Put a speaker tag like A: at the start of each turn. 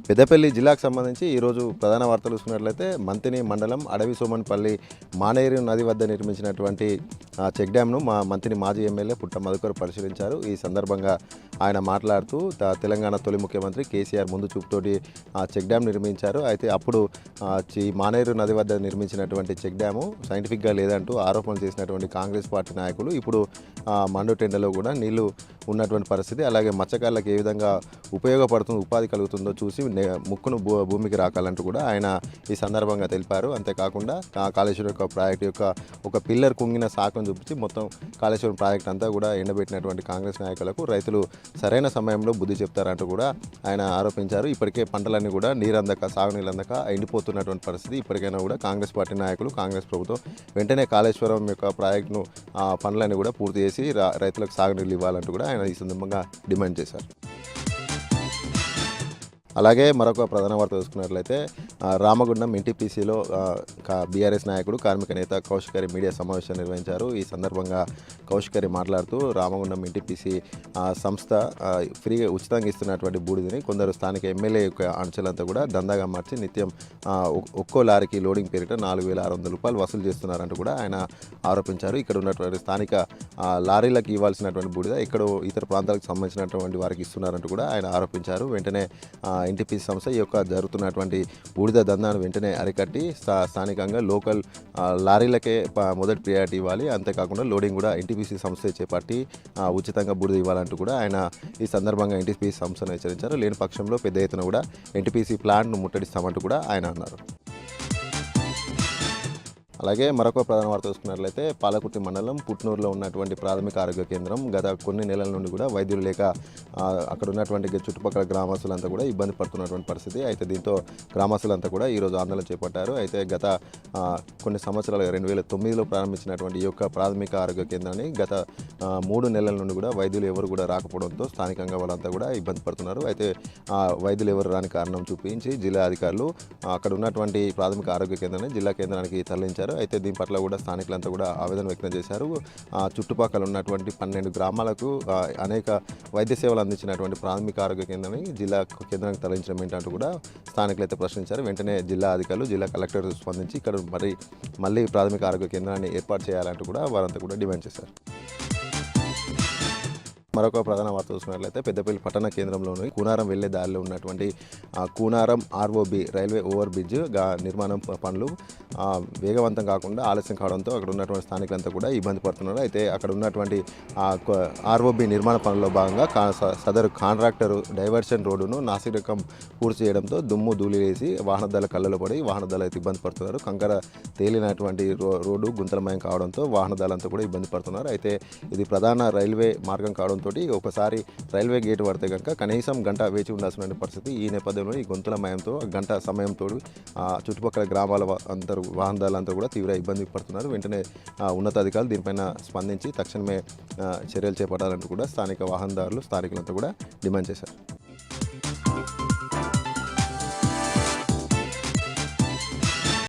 A: పెద్దపల్లి జిల్లాకు సంబంధించి ఈరోజు ప్రధాన వార్తలు చూసుకున్నట్లయితే మంతిని మండలం అడవి సోమన్పల్లి మానేరు నది వద్ద నిర్మించినటువంటి చెక్ డ్యామ్ను మంతిని మాజీ ఎమ్మెల్యే పుట్ట మధుకర్ పరిశీలించారు. ఈ సందర్భంగా ఆయన మాట్లాడుతూ తెలంగాణ తొలి ముఖ్యమంత్రి కేసీఆర్ ముందు చూపుతోటి చెక్ డ్యామ్ నిర్మించారు. అయితే అప్పుడు ఈ మానేరు నది వద్ద నిర్మించినటువంటి చెక్ డ్యాము సైంటిఫిక్గా లేదంటూ ఆరోపణలు చేసినటువంటి కాంగ్రెస్ పార్టీ నాయకులు ఇప్పుడు మండుటెండలో కూడా నీళ్లు ఉన్నటువంటి పరిస్థితి, అలాగే మత్స్యకారులకు ఏ విధంగా ఉపయోగపడుతుందో ఉపాధి కలుగుతుందో చూసి ముక్కును భూమికి రాకాలంటూ కూడా ఆయన ఈ సందర్భంగా తెలిపారు. అంతేకాకుండా కాళేశ్వరం యొక్క ప్రాజెక్టు యొక్క ఒక పిల్లర్ కుంగిన సాకును చూపించి మొత్తం కాళేశ్వరం ప్రాజెక్ట్ అంతా కూడా ఎండబెట్టినటువంటి కాంగ్రెస్ నాయకులకు రైతులు సరైన సమయంలో బుద్ధి చెప్తారంటూ కూడా ఆయన ఆరోపించారు. ఇప్పటికే పంటలన్నీ కూడా నీరందక సాగునీళ్ళు అందక ఎండిపోతున్నటువంటి పరిస్థితి. ఇప్పటికైనా కూడా కాంగ్రెస్ పార్టీ నాయకులు కాంగ్రెస్ ప్రభుత్వం వెంటనే కాళేశ్వరం యొక్క ప్రాజెక్టును పనులన్నీ కూడా పూర్తి చేసి రైతులకు సాగునీళ్ళు ఇవ్వాలంటూ కూడా ఆయన ఈ సందర్భంగా డిమాండ్ చేశారు. అలాగే మరొక ప్రధాన వార్త చూసుకున్నట్లయితే రామగుండం ఎన్టీపీసీలో బీఆర్ఎస్ నాయకుడు కార్మిక నేత కౌశిక్ మీడియా సమావేశం నిర్వహించారు. ఈ సందర్భంగా కౌశిక్ మాట్లాడుతూ రామగుండం ఎన్టీపీసీ సంస్థ ఫ్రీగా ఉచితంగా ఇస్తున్నటువంటి బూడిదని కొందరు స్థానిక ఎమ్మెల్యే యొక్క అంచెలంతా కూడా దందాగా మార్చి నిత్యం ఒక్కో లారీకి లోడింగ్ పేరిట 4,600 రూపాయలు వసూలు చేస్తున్నారంటూ కూడా ఆయన ఆరోపించారు. ఇక్కడ ఉన్నటువంటి స్థానిక లారీలకు ఇవ్వాల్సినటువంటి బూడిద ఎక్కడో ఇతర ప్రాంతాలకు సంబంధించినటువంటి వారికి ఇస్తున్నారంటూ కూడా ఆయన ఆరోపించారు. వెంటనే ఎన్టీపీసీ సంస్థ ఈ యొక్క జరుగుతున్నటువంటి బూడిద దందాను వెంటనే అరికట్టి స్థానికంగా లోకల్ లారీలకే మొదటి ప్రియారిటీ ఇవ్వాలి. అంతేకాకుండా లోడింగ్ కూడా ఎన్టీపీసీ సంస్థ చేపట్టి ఉచితంగా బూడిద ఇవ్వాలంటూ కూడా ఆయన ఈ సందర్భంగా ఎన్టీపీసీ సంస్థను హెచ్చరించారు. లేని పక్షంలో పెద్ద ఎత్తున కూడా ఎన్టీపీసీ ప్లాంట్ను ముట్టడిస్తామంటూ కూడా ఆయన అన్నారు. అలాగే మరొక ప్రధాన వార్త చూసుకున్నట్లయితే పాలకుర్తి మండలం పుట్నూరులో ఉన్నటువంటి ప్రాథమిక ఆరోగ్య కేంద్రం గత కొన్ని నెలల నుండి కూడా వైద్యులు లేక అక్కడ ఉన్నటువంటి చుట్టుపక్కల గ్రామస్తులంతా కూడా ఇబ్బంది పడుతున్నటువంటి పరిస్థితి. అయితే దీంతో గ్రామస్తులంతా కూడా ఈరోజు ఆందోళన చేపట్టారు. అయితే గత కొన్ని సంవత్సరాలు 2009లో ప్రారంభించినటువంటి ఈ యొక్క ప్రాథమిక ఆరోగ్య కేంద్రాన్ని గత 3 నెలల నుండి కూడా వైద్యులు ఎవరు కూడా రాకపోవడంతో స్థానికంగా వాళ్ళంతా కూడా ఇబ్బంది పడుతున్నారు. అయితే వైద్యులు ఎవరు రాని కారణం చూపించి జిల్లా అధికారులు అక్కడ ఉన్నటువంటి ప్రాథమిక ఆరోగ్య కేంద్రాన్ని జిల్లా కేంద్రానికి తరలించారు. అయితే దీని పట్ల కూడా స్థానికులంతా కూడా ఆవేదన వ్యక్తం చేశారు. చుట్టుపక్కల ఉన్నటువంటి 12 గ్రామాలకు అనేక వైద్య సేవలు అందించినటువంటి ప్రాథమిక ఆరోగ్య కేంద్రాన్ని జిల్లా కేంద్రానికి తరలించడం ఏంటంటూ కూడా స్థానికులైతే ప్రశ్నించారు. వెంటనే జిల్లా అధికారులు జిల్లా కలెక్టర్ స్పందించి ఇక్కడ మళ్ళీ ప్రాథమిక ఆరోగ్య కేంద్రాన్ని ఏర్పాటు చేయాలంటూ కూడా వారంతా కూడా డిమాండ్ చేశారు. మరొక ప్రధాన వార్త చూసుకున్నట్లయితే పెద్దపల్లి పట్టణ కేంద్రంలోని కూనారం వెళ్లే దారిలో ఉన్నటువంటి Koonaram ROB railway over bridge నిర్మాణం పనులు వేగవంతం కాకుండా ఆలస్యం కావడంతో అక్కడ ఉన్నటువంటి స్థానికులంతా కూడా ఇబ్బంది పడుతున్నారు. అయితే అక్కడ ఉన్నటువంటి ఆర్ఓబి నిర్మాణ పనుల్లో భాగంగా సదరు కాంట్రాక్టర్ డైవర్షన్ రోడ్డును నాసిరకం పూర్తి చేయడంతో దుమ్ము ధూళి వేసి వాహనదారుల కళ్ళలో పడి వాహనదారులు అయితే ఇబ్బంది పడుతున్నారు. కంకర తేలినటువంటి రోడ్డు గుంతలమయం కావడంతో వాహనదారులంతా కూడా ఇబ్బంది పడుతున్నారు. అయితే ఇది ప్రధాన రైల్వే మార్గం కావడంతో ఒకసారి రైల్వే గేట్ పడితే కనుక కనీసం గంట వేచి ఉండాల్సిన పరిస్థితి. ఈ నేపథ్యంలో ఈ గొంతులమయంతో గంట సమయంతో చుట్టుపక్కల గ్రామాల వాహనదారులంతా కూడా తీవ్ర ఇబ్బంది పడుతున్నారు. వెంటనే ఉన్నతాధికారులు దీనిపైన స్పందించి తక్షణమే చర్యలు చేపట్టాలంటూ కూడా స్థానిక వాహనదారులు స్థానికులంతా కూడా డిమాండ్ చేశారు.